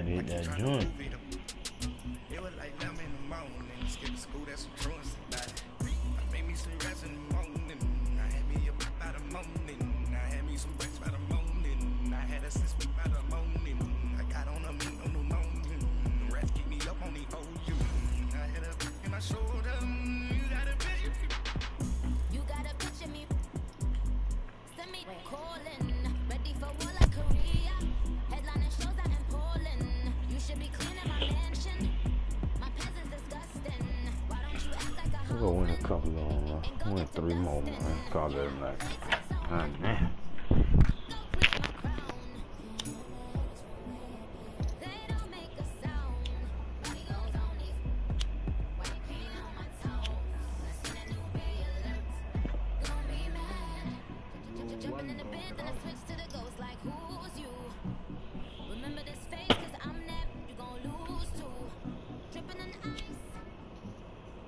had to hit that joint. It was like 11 in the morning. Skip school, that's some truancy about it. I made me some rest in the morning. I had me a whip by the morning. I had me some bricks by the morning. I had a six week by the morning. I got on a meat on the morning. The rats keep me up on the OU. I had a in my shoulder. You got a picture. You got a picture me. Send me calling. Ready for war like Korea. Headline shows out in Poland. You should be cleaning my mansion. My pants is disgusting. Why don't you act like a We'll win a couple of them. Win 3 more, man. Call it a night. Ah, man.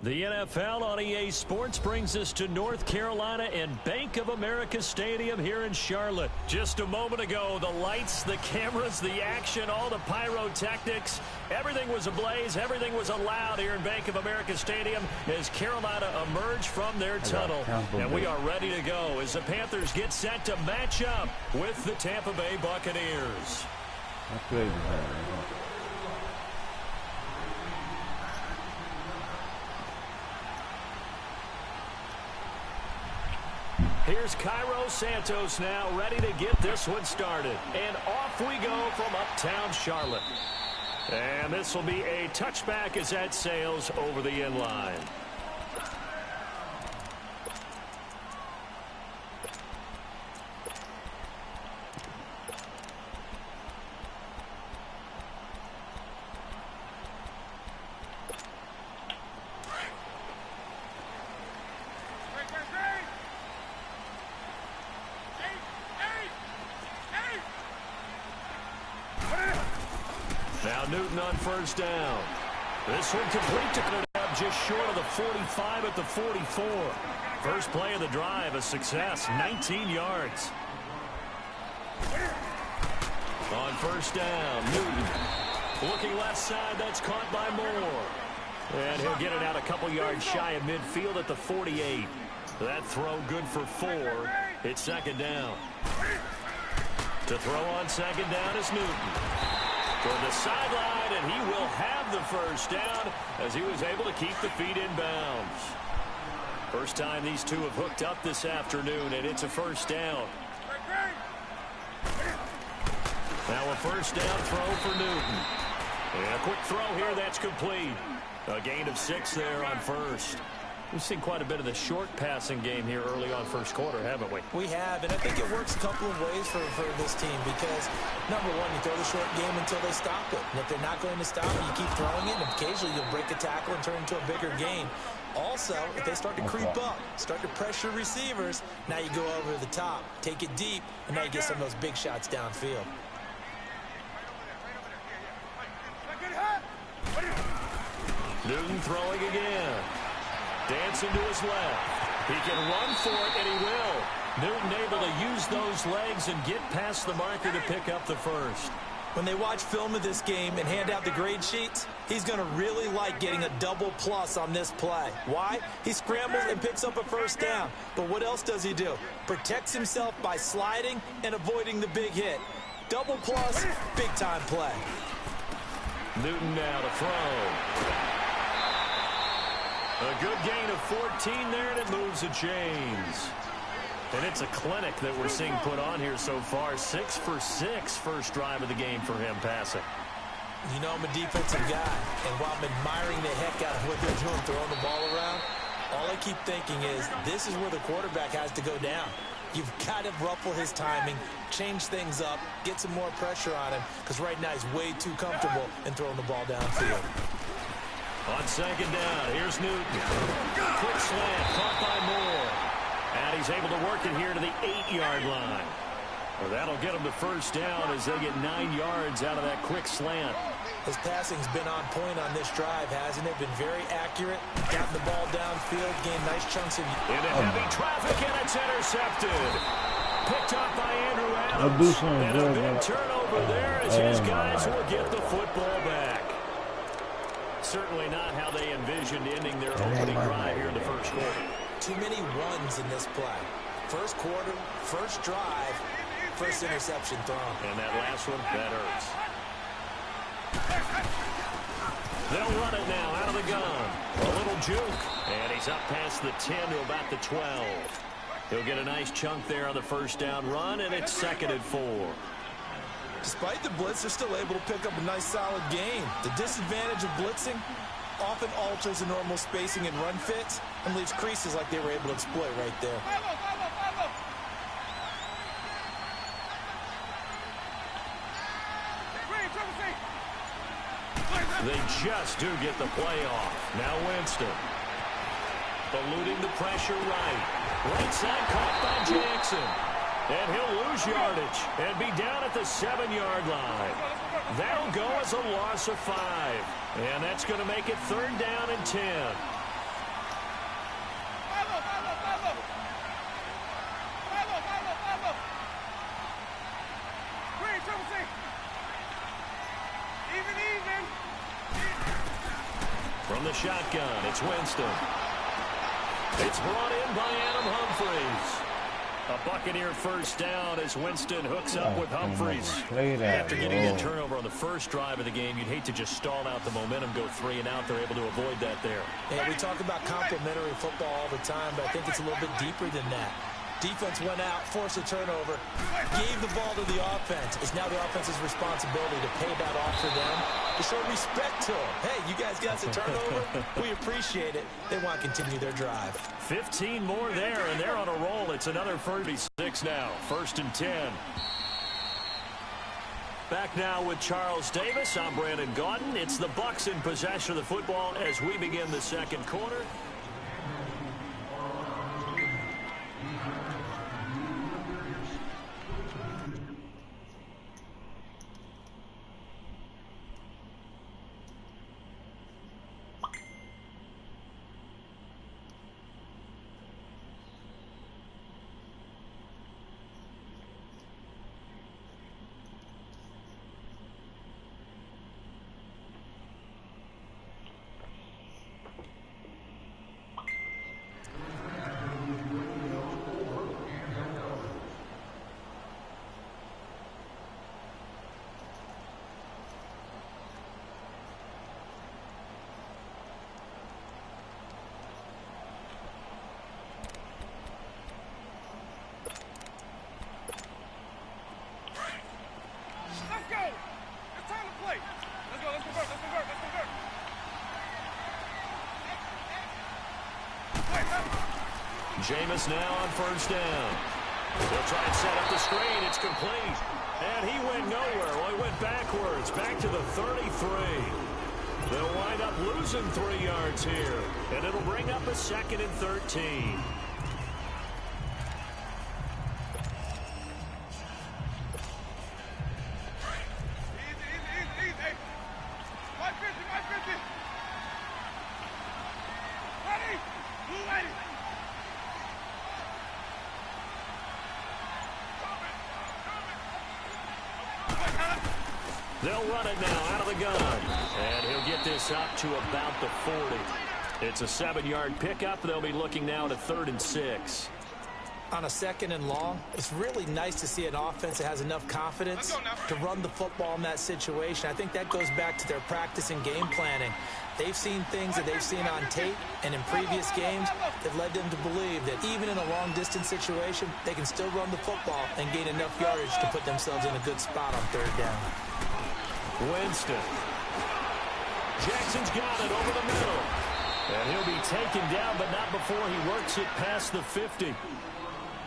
The NFL on EA Sports brings us to North Carolina and Bank of America Stadium here in Charlotte. Just a moment ago, the lights, the cameras, the action, all the pyrotechnics, everything was ablaze, everything was allowed here in Bank of America Stadium as Carolina emerged from their tunnel. And we are ready to go as the Panthers get set to match up with the Tampa Bay Buccaneers. Here's Cairo Santos now ready to get this one started. And off we go from uptown Charlotte. And this will be a touchback as that sails over the end line. Now Newton on first down. This one complete to put it up just short of the 45 at the 44. First play of the drive, a success, 19 yards. On first down, Newton. Looking left side, that's caught by Moore. And he'll get it out a couple yards shy of midfield at the 48. That throw good for 4. It's second down. To throw on second down is Newton. Toward the sideline, and he will have the first down as he was able to keep the feet in bounds. First time these two have hooked up this afternoon, and it's a first down. Now a first down throw for Newton. And a quick throw here, that's complete. A gain of 6 there on first. We've seen quite a bit of the short passing game here early on first quarter, haven't we? We have, and I think it works a couple of ways for this team because, number one, you throw the short game until they stop it. And if they're not going to stop it, you keep throwing it, and occasionally you'll break a tackle and turn it into a bigger gain. Also, if they start to creep up, start to pressure receivers, now you go over the top, take it deep, and now you get some of those big shots downfield. Newton throwing again. Dancing to his left. He can run for it, and he will. Newton able to use those legs and get past the marker to pick up the first. When they watch film of this game and hand out the grade sheets, he's going to really like getting a double plus on this play. Why? He scrambles and picks up a first down. But what else does he do? Protects himself by sliding and avoiding the big hit. Double plus, big-time play. Newton now to throw. A good gain of 14 there, and it moves the chains. And it's a clinic that we're seeing put on here so far. 6 for 6 first drive of the game for him passing. You know I'm a defensive guy, and while I'm admiring the heck out of what they're doing throwing the ball around, all I keep thinking is this is where the quarterback has to go down. You've got to ruffle his timing, change things up, get some more pressure on him, because right now he's way too comfortable in throwing the ball downfield. On second down, here's Newton. Quick slant, caught by Moore. And he's able to work it here to the 8-yard line. Well, that'll get him to first down as they get 9 yards out of that quick slant. His passing's been on point on this drive, hasn't it? Been very accurate, gotten the ball downfield, gained nice chunks of... Into heavy traffic, and it's intercepted. Picked up by Andrew Adams. And a big turnover turnover there as his guys will get the football back. Certainly not how they envisioned ending their opening drive here in the first quarter. Too many runs in this play. First quarter, first drive, first interception thrown. And that last one, that hurts. They'll run it now out of the gun. A little juke. And he's up past the 10 to about the 12. He'll get a nice chunk there on the first down run, and it's 2nd and 4. Despite the blitz, they're still able to pick up a nice solid gain. The disadvantage of blitzing often alters the normal spacing and run fits and leaves creases like they were able to exploit right there. They just do get the play off. Now Winston. Eluding the pressure right side caught by Jackson. And he'll lose yardage and be down at the 7-yard line. That'll go as a loss of 5. And that's going to make it 3rd down and 10. From the shotgun, it's Winston. It's brought in by Adam Humphries. A Buccaneer first down as Winston hooks up with Humphries. After getting a turnover on the first drive of the game, you'd hate to just stall out the momentum, go 3 and out. They're able to avoid that there. Yeah, we talk about complementary football all the time, but I think it's a little bit deeper than that. Defense went out, forced a turnover, gave the ball to the offense. It's now the offense's responsibility to pay that off for them, to show respect to them. Hey, you guys got the turnover. We appreciate it. They want to continue their drive. 15 more there, and they're on a roll. It's another 36 now. 1st and 10. Back now with Charles Davis. I'm Brandon Gaudin. It's the Bucs in possession of the football as we begin the second quarter. Jameis now on first down. They'll try and set up the screen. It's complete. And he went nowhere. Well, he went backwards, back to the 33. They'll wind up losing 3 yards here. And it'll bring up a 2nd and 13. They'll run it now out of the gun. And he'll get this up to about the 40. It's a 7-yard pickup. They'll be looking now to 3rd and 6. On a 2nd and long, it's really nice to see an offense that has enough confidence to run the football in that situation. I think that goes back to their practice and game planning. They've seen things that they've seen on tape and in previous games that led them to believe that even in a long-distance situation, they can still run the football and gain enough yardage to put themselves in a good spot on 3rd down. Winston. Jackson's got it over the middle. And he'll be taken down, but not before he works it past the 50.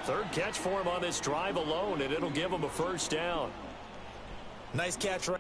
3rd catch for him on this drive alone, and it'll give him a first down. Nice catch right.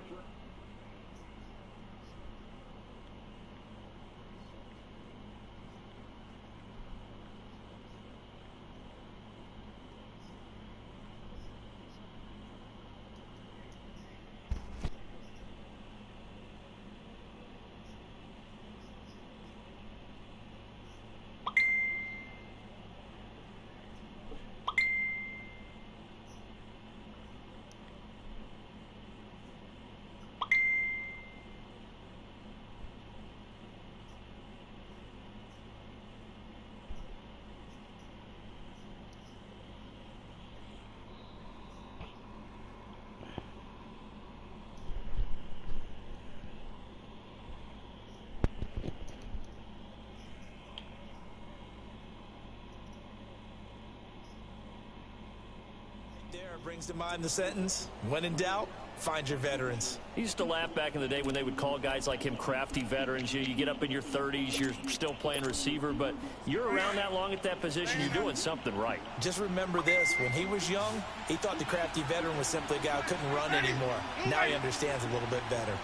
there brings to mind the sentence, when in doubt, find your veterans. He used to laugh back in the day when they would call guys like him crafty veterans. You get up in your 30s, you're still playing receiver, but you're around that long at that position, you're doing something right. Just remember this, when he was young, he thought the crafty veteran was simply a guy who couldn't run anymore. Now he understands a little bit better.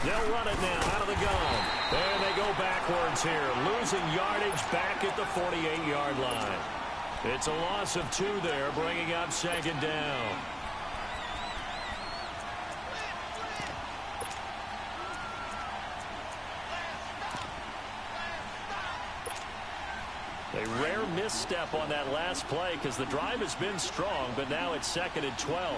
They'll run it now out of the gun. And they go backwards here, losing yardage back at the 48-yard line. It's a loss of 2 there, bringing up second down. A rare misstep on that last play because the drive has been strong, but now it's 2nd and 12.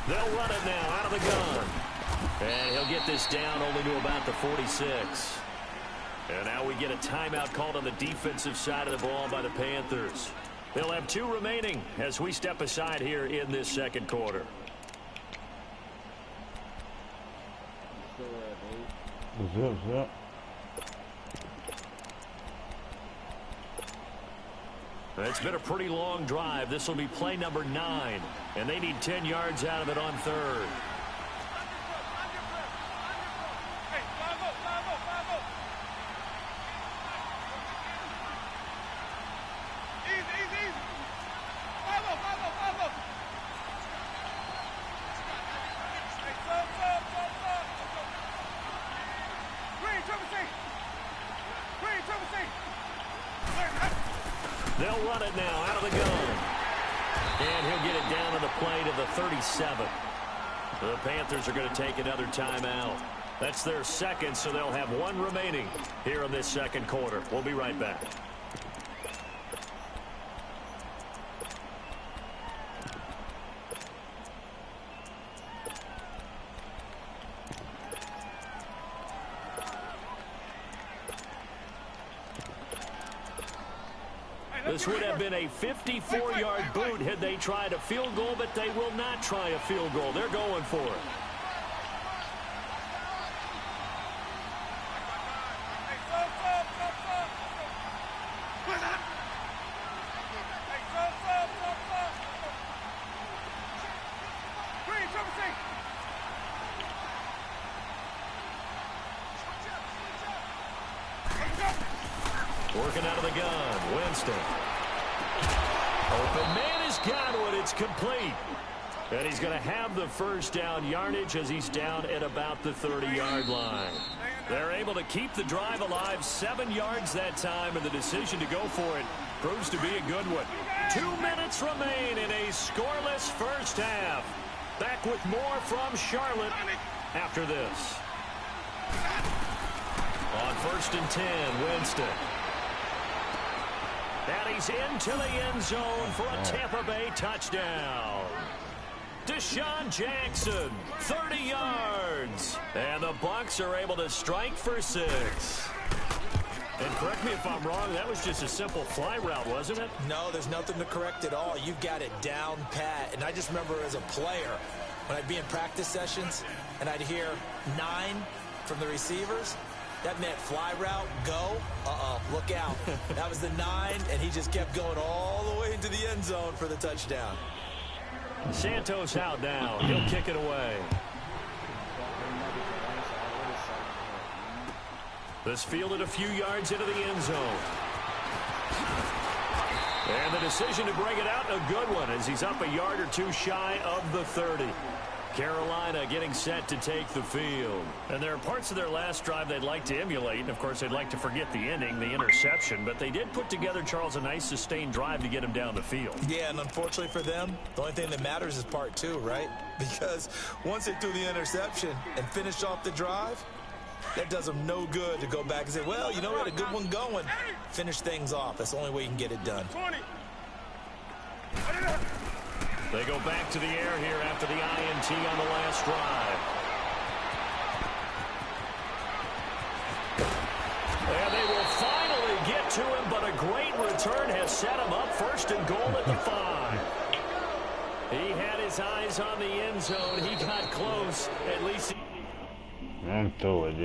They'll run it now out of the gun. And he'll get this down only to about the 46. And now we get a timeout called on the defensive side of the ball by the Panthers. They'll have 2 remaining as we step aside here in this second quarter. Zip. It's been a pretty long drive. This will be play number 9. And they need 10 yards out of it on 3rd. They'll run it now out of the gun. And he'll get it down to the play to the 37. The Panthers are going to take another timeout. That's their 2nd, so they'll have 1 remaining here in this second quarter. We'll be right back. This would have been a 54-yard boot had they tried a field goal, but they will not try a field goal. They're going for it. Working out of the gun, Winston. Open man has got one. It's complete. And he's going to have the first down yardage as he's down at about the 30-yard line. They're able to keep the drive alive, 7 yards that time, and the decision to go for it proves to be a good one. 2 minutes remain in a scoreless first half. Back with more from Charlotte after this. On 1st and 10, Winston. And he's into the end zone for a Tampa Bay touchdown. Deshaun Jackson, 30 yards. And the Bucs are able to strike for 6. And correct me if I'm wrong, that was just a simple fly route, wasn't it? No, there's nothing to correct at all. You've got it down pat. And I just remember as a player, when I'd be in practice sessions and I'd hear 9 from the receivers, that meant fly route, go, look out. That was the 9, and he just kept going all the way into the end zone for the touchdown. Santos out now. He'll kick it away. This fielded a few yards into the end zone. And the decision to bring it out, a good one, as he's up a yard or 2 shy of the 30. Carolina getting set to take the field. And there are parts of their last drive they'd like to emulate. And, of course, they'd like to forget the ending, the interception. But they did put together, Charles, a nice sustained drive to get him down the field. Yeah, and unfortunately for them, the only thing that matters is part 2, right? Because once they threw the interception and finished off the drive, that does them no good to go back and say, well, you know, we had a good one going. Finish things off. That's the only way you can get it done. They go back to the air here after the INT on the last drive. And they will finally get to him, but a great return has set him up 1st and goal at the 5. He had his eyes on the end zone. He got close. At least I'm through it.